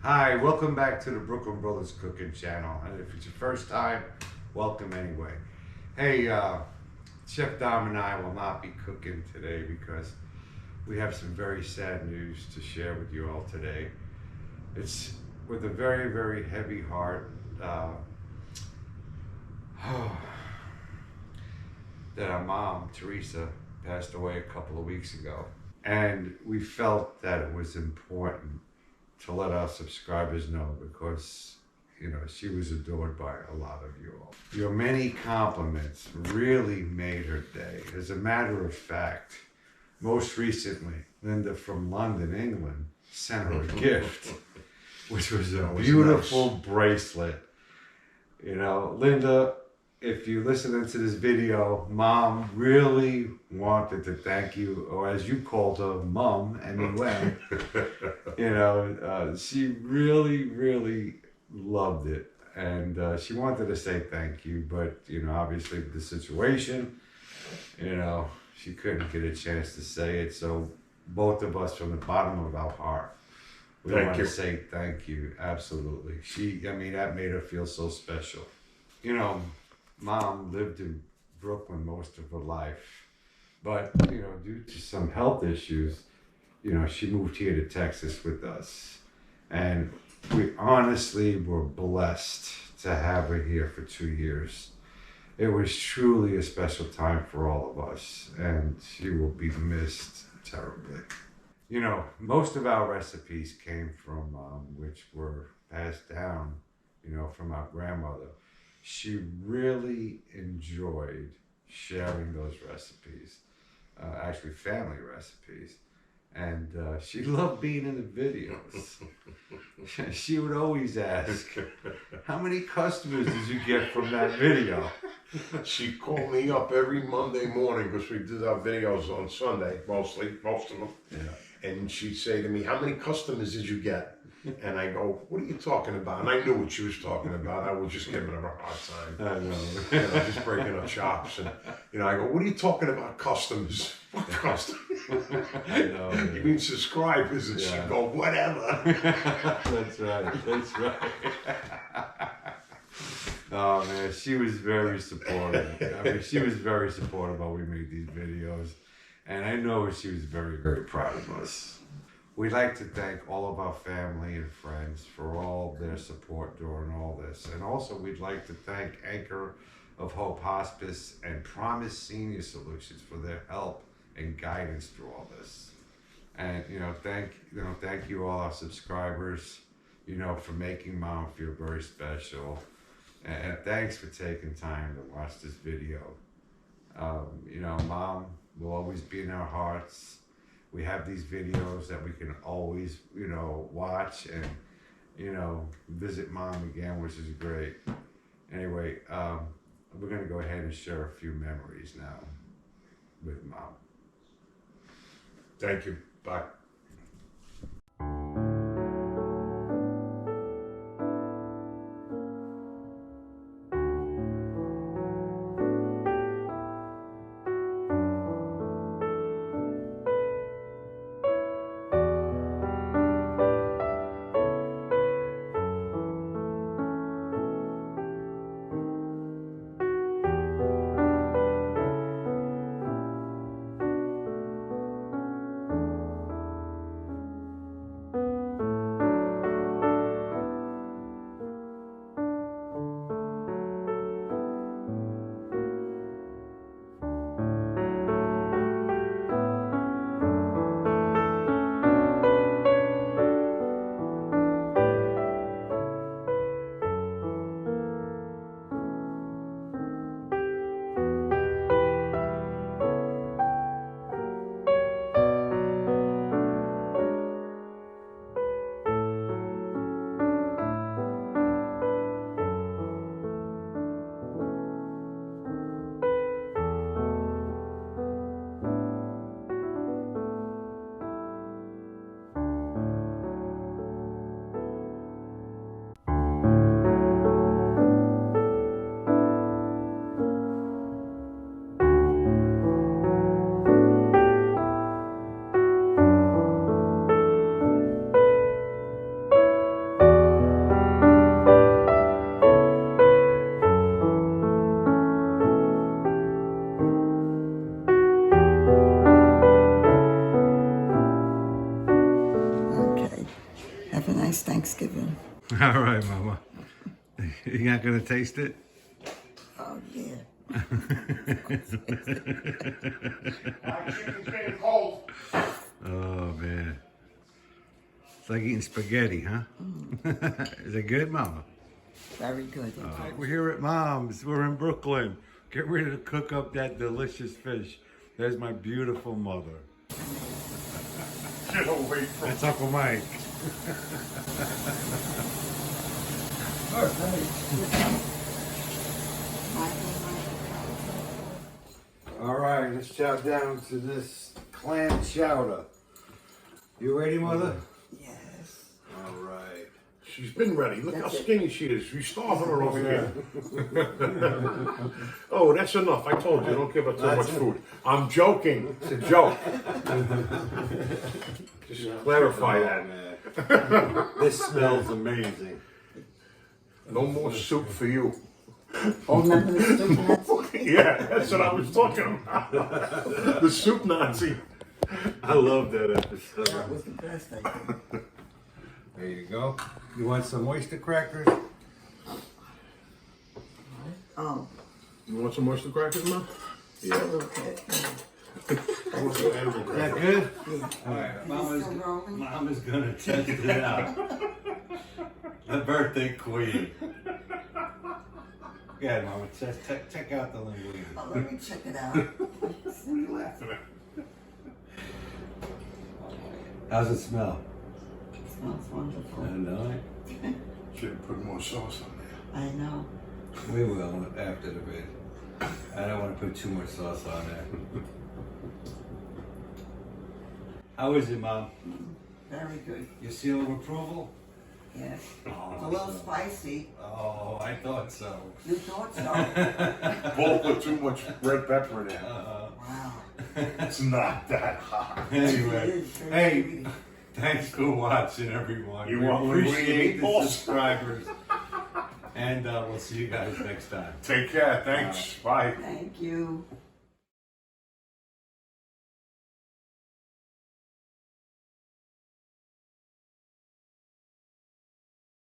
Hi, welcome back to the Brooklyn Brothers Cooking Channel. And if it's your first time, welcome anyway. Hey, Chef Dom and I will not be cooking today because we have some very sad news to share with you all today. It's with a very, very heavy heart that our mom, Teresa, passed away a couple of weeks ago. And we felt that it was important to let our subscribers know because, she was adored by a lot of you all. Your many compliments really made her day. As a matter of fact, most recently, Linda from London, England, sent her a gift, which was a beautiful bracelet. Linda, if you're listening to this video, Mom really wanted to thank you, or as you called her, Mom, M-U-M. She really, really loved it. And she wanted to say thank you, but, obviously the situation, she couldn't get a chance to say it. So both of us, from the bottom of our heart, we want to say thank you. Absolutely. That made her feel so special. Mom lived in Brooklyn most of her life, but, due to some health issues, she moved here to Texas with us. And we honestly were blessed to have her here for 2 years. It was truly a special time for all of us, and she will be missed terribly. Most of our recipes came from Mom, which were passed down, from our grandmother. She really enjoyed sharing those recipes, actually family recipes. And she loved being in the videos. She would always ask, how many customers did you get from that video? She called me up every Monday morning because we did our videos on Sunday, most of them. Yeah. And she'd say to me, how many customers did you get? And I go, what are you talking about? And I knew what she was talking about. I was just giving her a hard time. I know. Just breaking her chops. And, I go, what are you talking about, customers? What customers? I know. You mean subscribers? And she'd go, whatever. That's right. Oh man, she was very supportive. She was very supportive while we made these videos. And I know she was very, very proud of us. We'd like to thank all of our family and friends for all their support during all this. And also we'd like to thank Anchor of Hope Hospice and Promise Senior Solutions for their help and guidance through all this. And thank you all our subscribers, for making Mom feel very special. And thanks for taking time to watch this video. Mom will always be in our hearts. We have these videos that we can always, watch and, visit Mom again, which is great. Anyway, we're going to go ahead and share a few memories now with Mom. Thank you. Bye. a nice Thanksgiving. All right, Mama. You're not gonna taste it? Oh, yeah. My chicken's getting cold. Oh man. It's like eating spaghetti, huh? Is it good, Mama? Very good. We're here at Mom's. We're in Brooklyn. Get ready to cook up that delicious fish. There's my beautiful mother. Get away from That's Uncle Mike. All right, let's chow down to this clam chowder. You ready, Mother? Yes. All right. She's been ready. Look how skinny she is. We're starving her over here. Oh, that's enough. I told you, don't give her too much food. I'm joking. It's a joke. Just clarify that. Man. This smells amazing. No more soup for you. Oh, nothing is doing that. Yeah, that's what I was talking about. The soup Nazi. I love that episode. That was the best, I think. There you go. You want some oyster crackers? Oh, You want some oyster crackers, Ma? a little bit. Is that good? All right, Still rolling? Mama's gonna test it out. The birthday queen. Go ahead, Mama. Check out the linguine. Oh, let me check it out. What are you laughing at? How's it smell? It smells wonderful. I know Should have put more sauce on there. I know. it. We will after the bid. I don't want to put too much sauce on there. How is it, Mom? Very good. Your seal of approval? Yes. It's a little spicy. Oh, I thought so. You thought so? Both put too much red pepper in there. Wow. It's not that hot. It Anyway, is very hey, sweet. thanks for watching, everyone. You We want appreciate the meatballs? subscribers, and we'll see you guys next time. Take care. Thanks. Bye. Thank you.